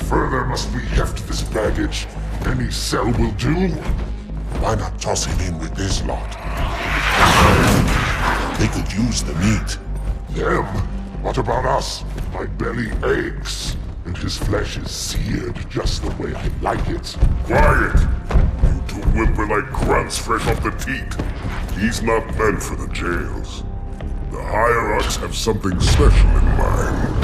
further must we heft this baggage? Any cell will do? Why not toss him in with this lot? They could use the meat. Them? What about us? My belly aches, and his flesh is seared just the way I like it. Quiet! You two whimper like grunts fresh off the teat. He's not meant for the jails. The hierarchs have something special in mind.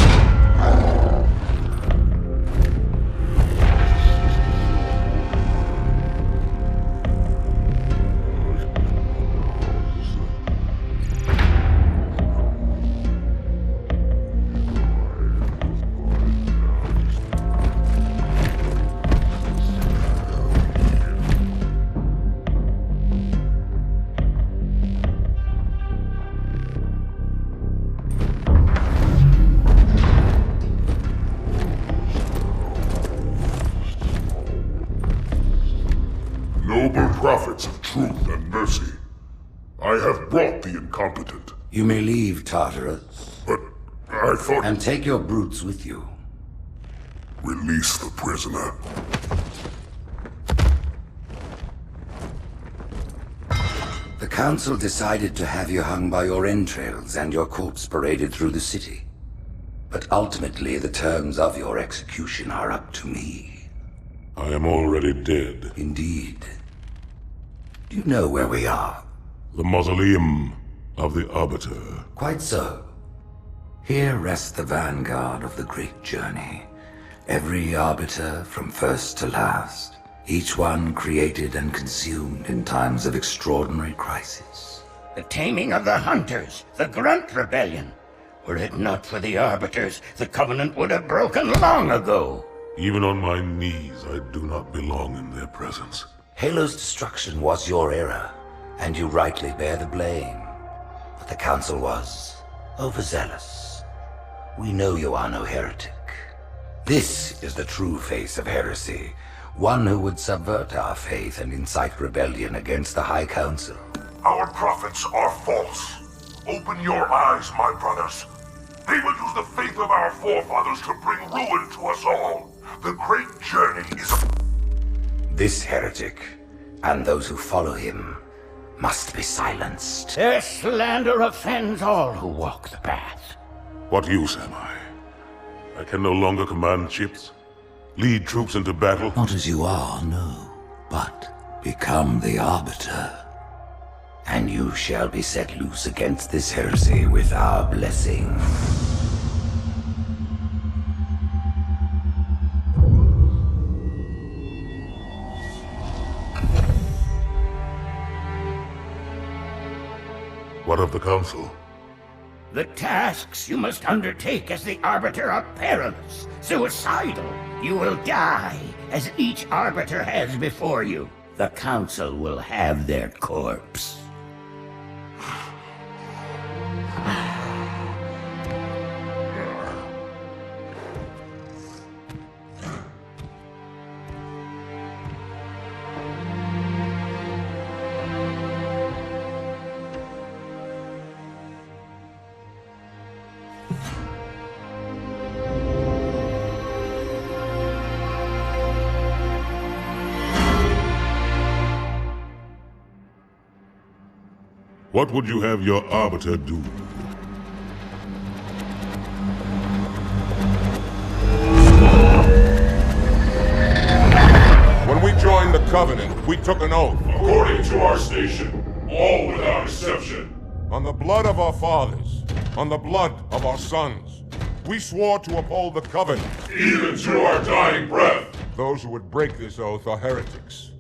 Noble prophets of truth and mercy, I have brought the incompetent. You may leave, Tartarus. But I thought... And take your brutes with you. Release the prisoner. The Council decided to have you hung by your entrails and your corpse paraded through the city. But ultimately, the terms of your execution are up to me. I am already dead. Indeed. Do you know where we are? The mausoleum of the Arbiter. Quite so. Here rests the vanguard of the great journey. Every Arbiter from first to last. Each one created and consumed in times of extraordinary crisis. The taming of the Hunters, the Grunt Rebellion. Were it not for the Arbiters, the Covenant would have broken long ago. Even on my knees, I do not belong in their presence. Halo's destruction was your error, and you rightly bear the blame. But the Council was overzealous. We know you are no heretic. This is the true face of heresy, one who would subvert our faith and incite rebellion against the High Council. Our prophets are false. Open your eyes, my brothers. They will use the faith of our forefathers to bring ruin to us all. The great journey is a... This heretic, and those who follow him, must be silenced. Their slander offends all who walk the path. What use am I? I can no longer command ships, lead troops into battle. Not as you are, no, but become the Arbiter. And you shall be set loose against this heresy with our blessing. What of the Council? The tasks you must undertake as the Arbiter are perilous, suicidal. You will die, as each Arbiter has before you. The Council will have their corpse. What would you have your Arbiter do? When we joined the Covenant, we took an oath. According to our station, all without exception. On the blood of our fathers, on the blood of our sons, we swore to uphold the Covenant. Even to our dying breath. Those who would break this oath are heretics,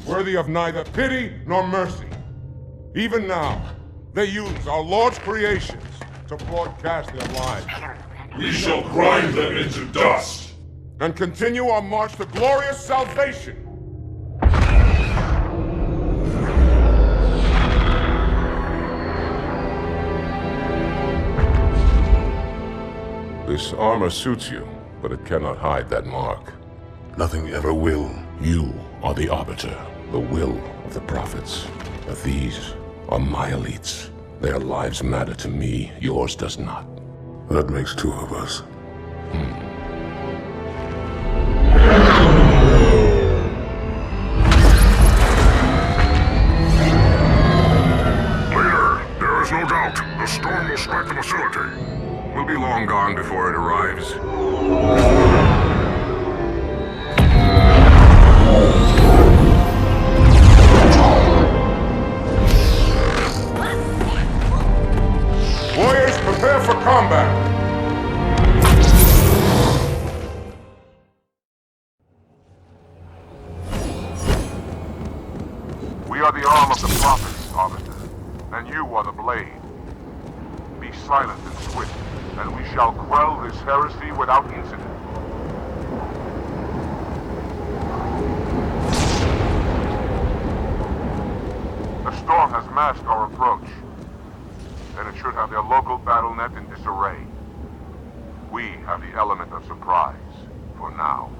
worthy of neither pity nor mercy. Even now, they use our Lord's creations to broadcast their lies. We shall grind them into dust and continue our march to glorious salvation. This armor suits you, but it cannot hide that mark. Nothing ever will. You are the Arbiter, the will of the prophets. But these are my elites. Their lives matter to me, yours does not. That makes two of us. The storm will strike the facility. We'll be long gone before it arrives. Warriors, prepare for combat! We are the arm of the prophets, Arbiter, and you are the blade. Be silent and swift, and we shall quell this heresy without incident. The storm has masked our approach, and it should have their local battle net in disarray. We have the element of surprise, for now.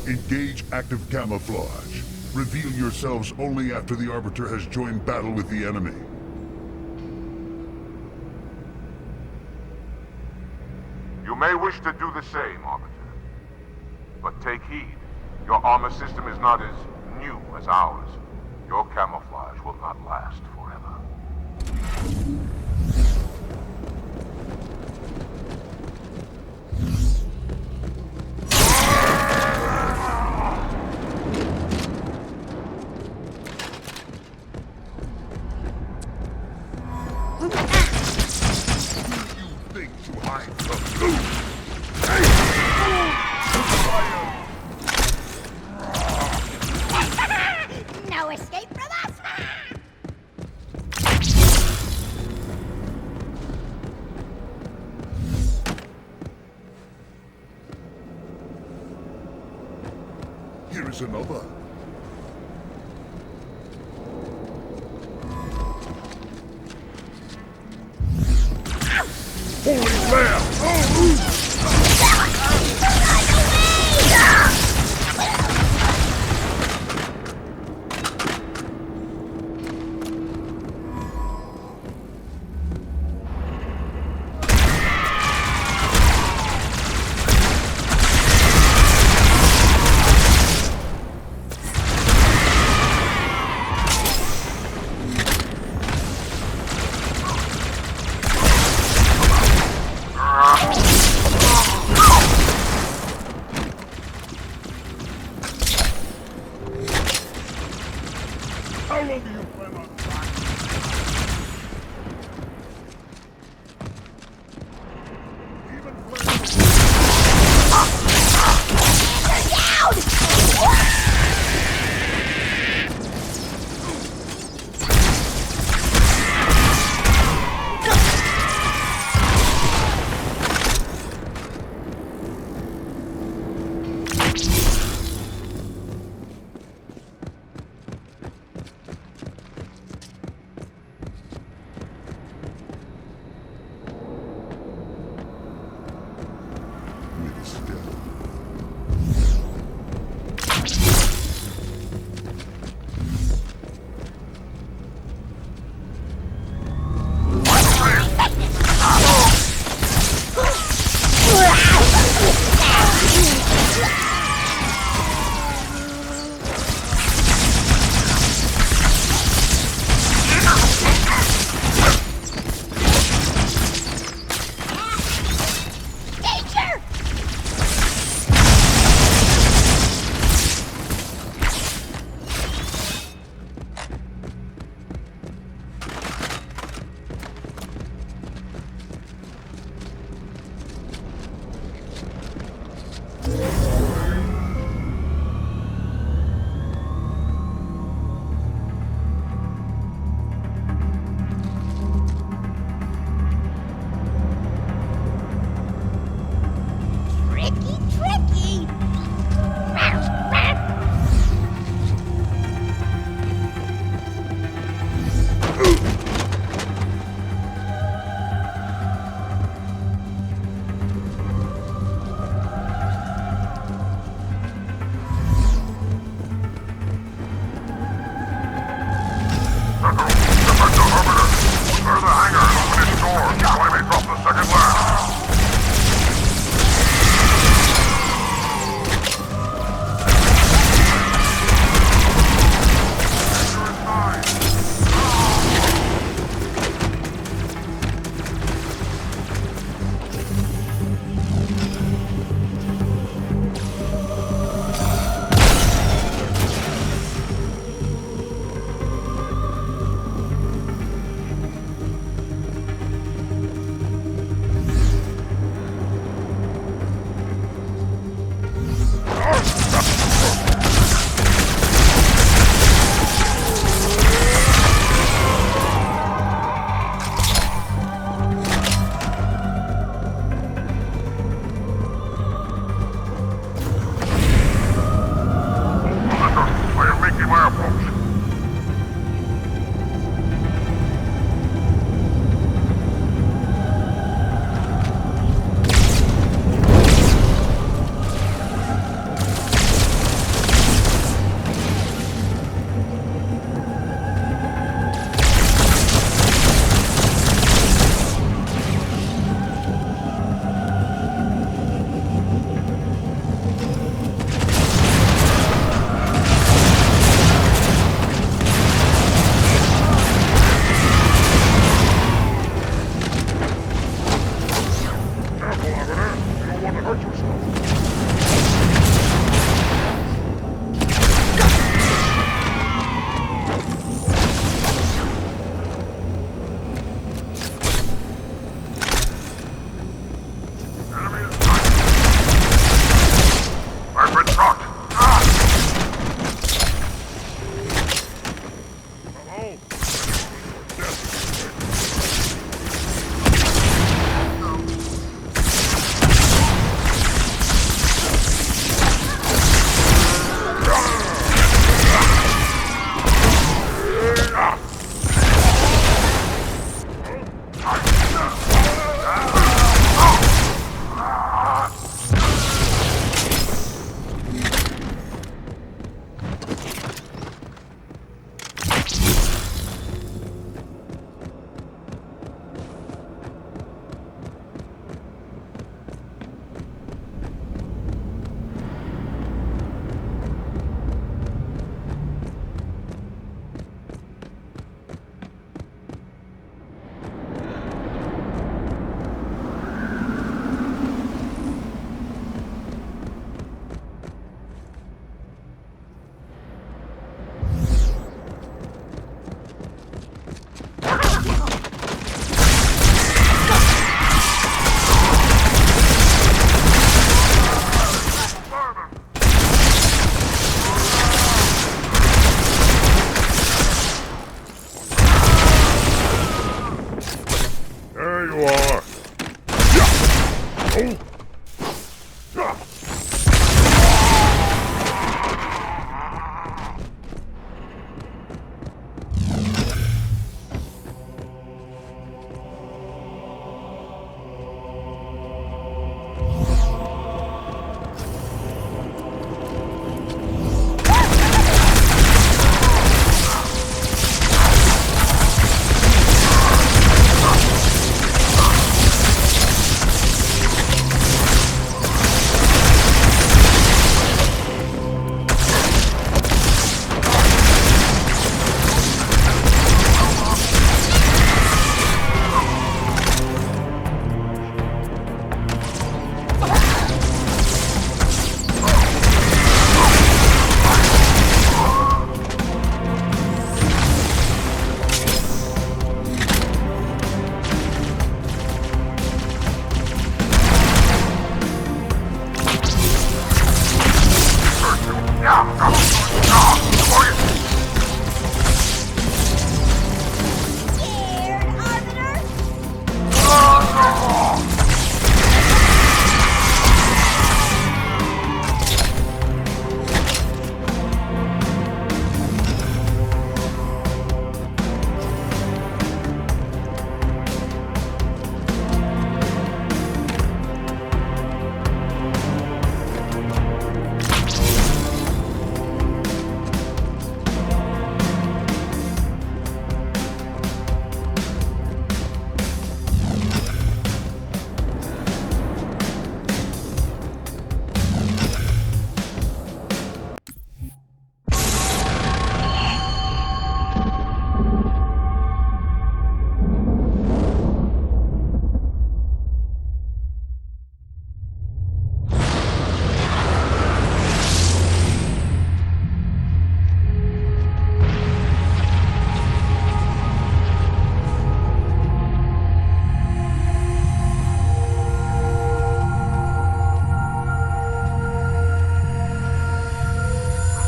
Engage active camouflage. Reveal yourselves only after the Arbiter has joined battle with the enemy. You may wish to do the same, Arbiter. But take heed. Your armor system is not as new as ours. Your camouflage will not last forever. No escape from us! Here is another. Holy flare! Oh! How long do you plan on fighting? Even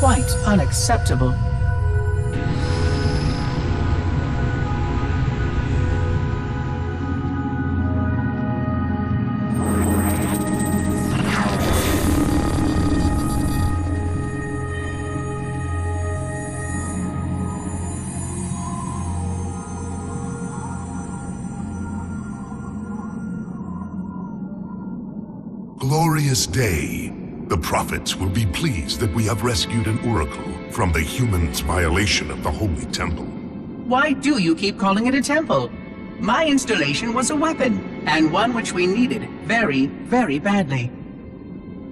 quite unacceptable. Glorious day. The prophets will be pleased that we have rescued an oracle from the humans' violation of the holy temple. Why do you keep calling it a temple? My installation was a weapon, and one which we needed very, very badly.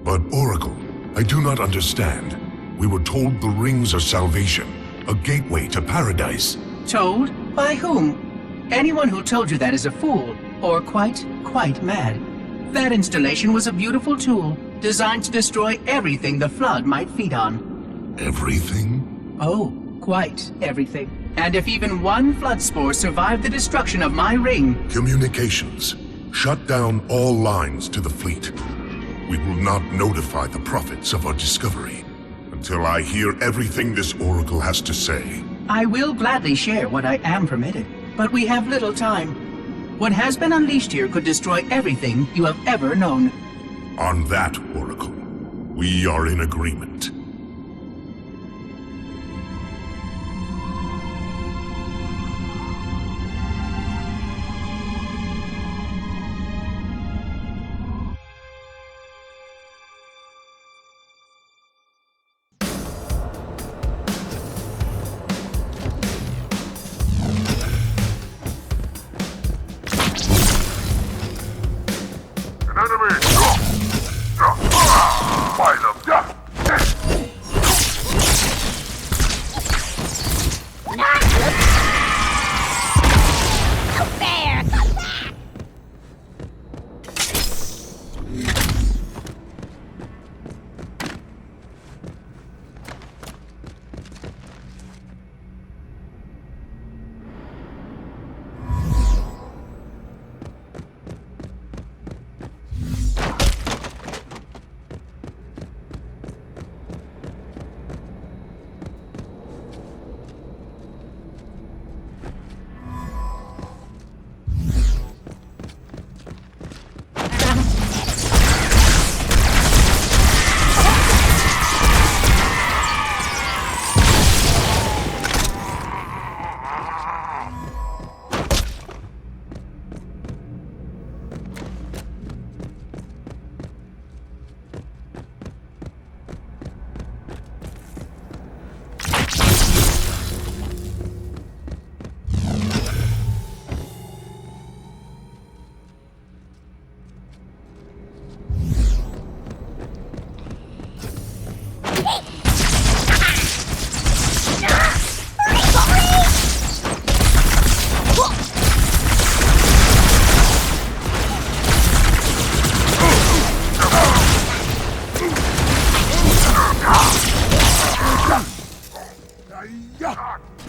But Oracle, I do not understand. We were told the rings are salvation, a gateway to paradise. Told? By whom? Anyone who told you that is a fool, or quite mad. That installation was a beautiful tool, designed to destroy everything the Flood might feed on. Everything? Oh, quite everything. And if even one Flood spore survived the destruction of my ring... Communications. Shut down all lines to the fleet. We will not notify the prophets of our discovery until I hear everything this Oracle has to say. I will gladly share what I am permitted, but we have little time. What has been unleashed here could destroy everything you have ever known. On that, Oracle, we are in agreement.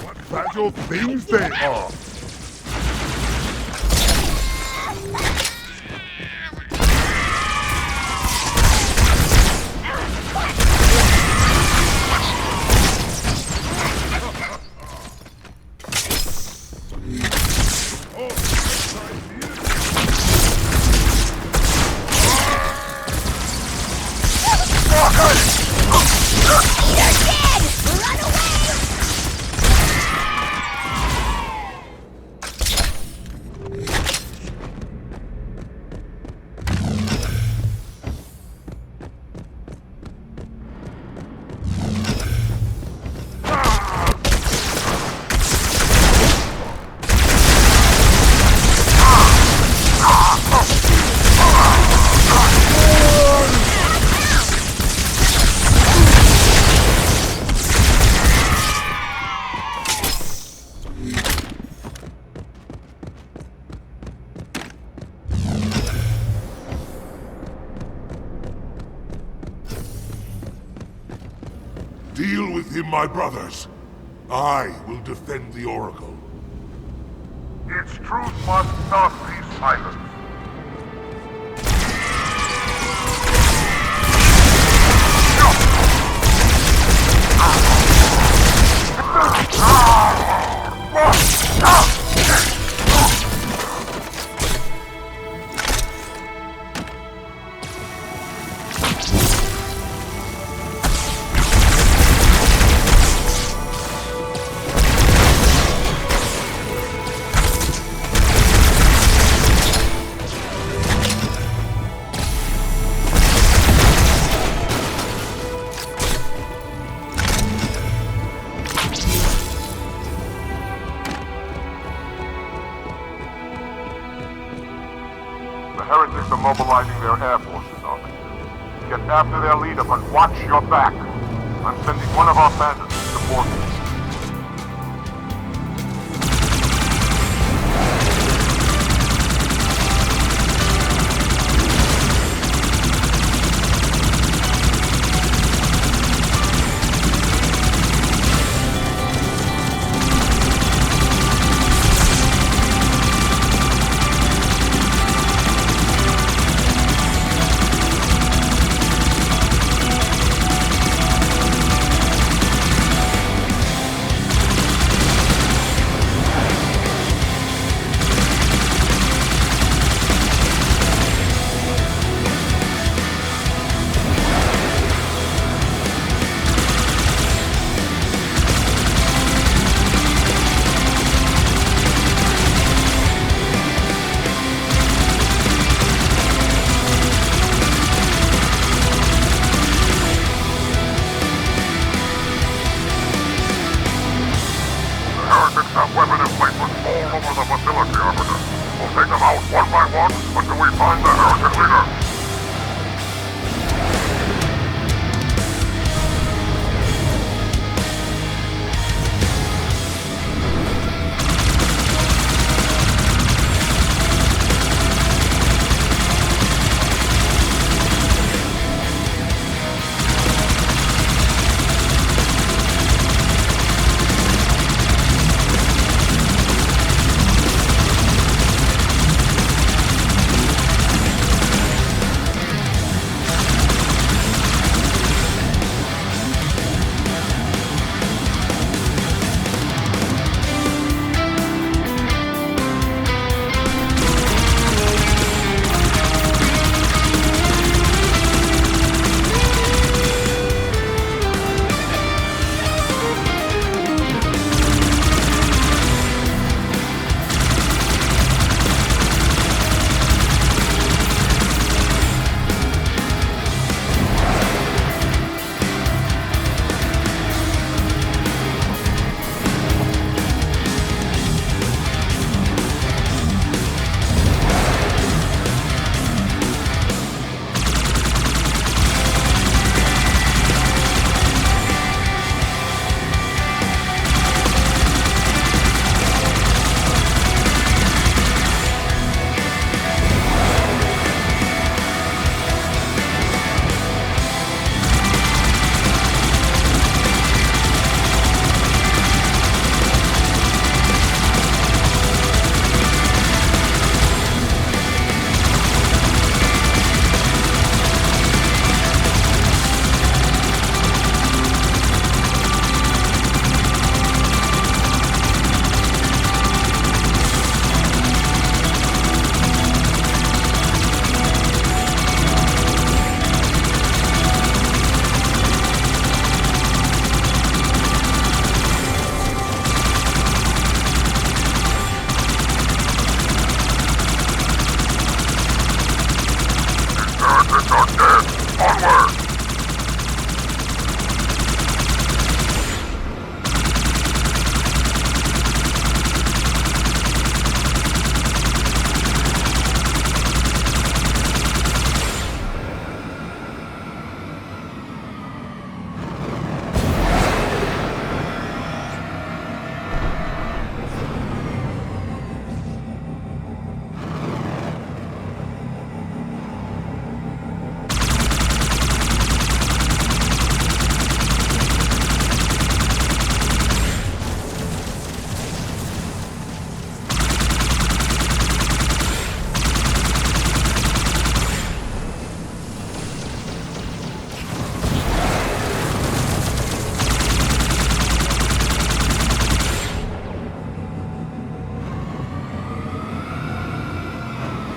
What fragile things they are! Deal with him, my brothers. I will defend the Oracle. Its truth must not be silenced. The heretics are mobilizing their air forces, Arbiter. Get after their leader, but watch your back. I'm sending one of our bandits to support you. facility, Arbiter. We'll take them out one by one until we find the heretic leader.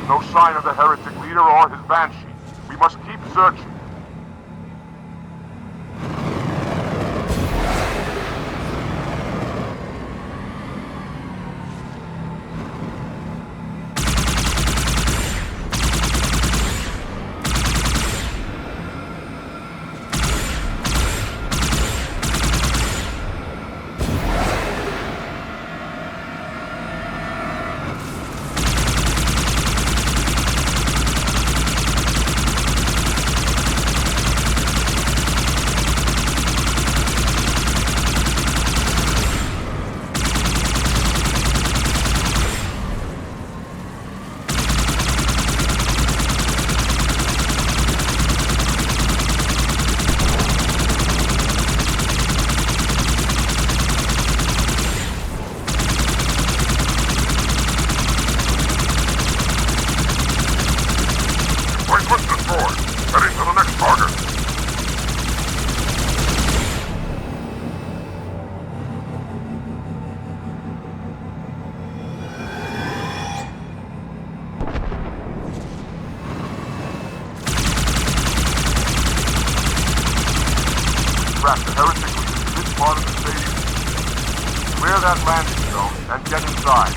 No sign of the heretic leader or his banshee. We must keep searching. Track the heretic leader to this part of the stadium. Clear that landing zone and get inside.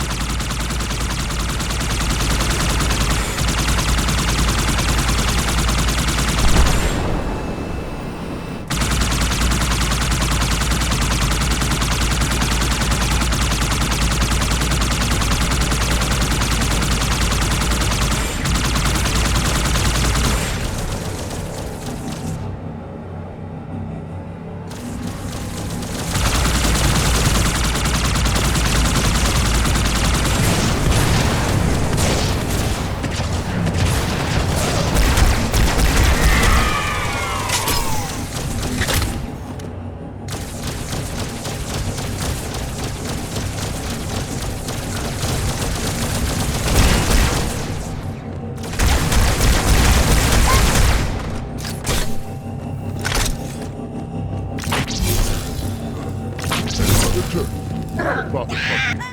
Arbiter, the Prophet must be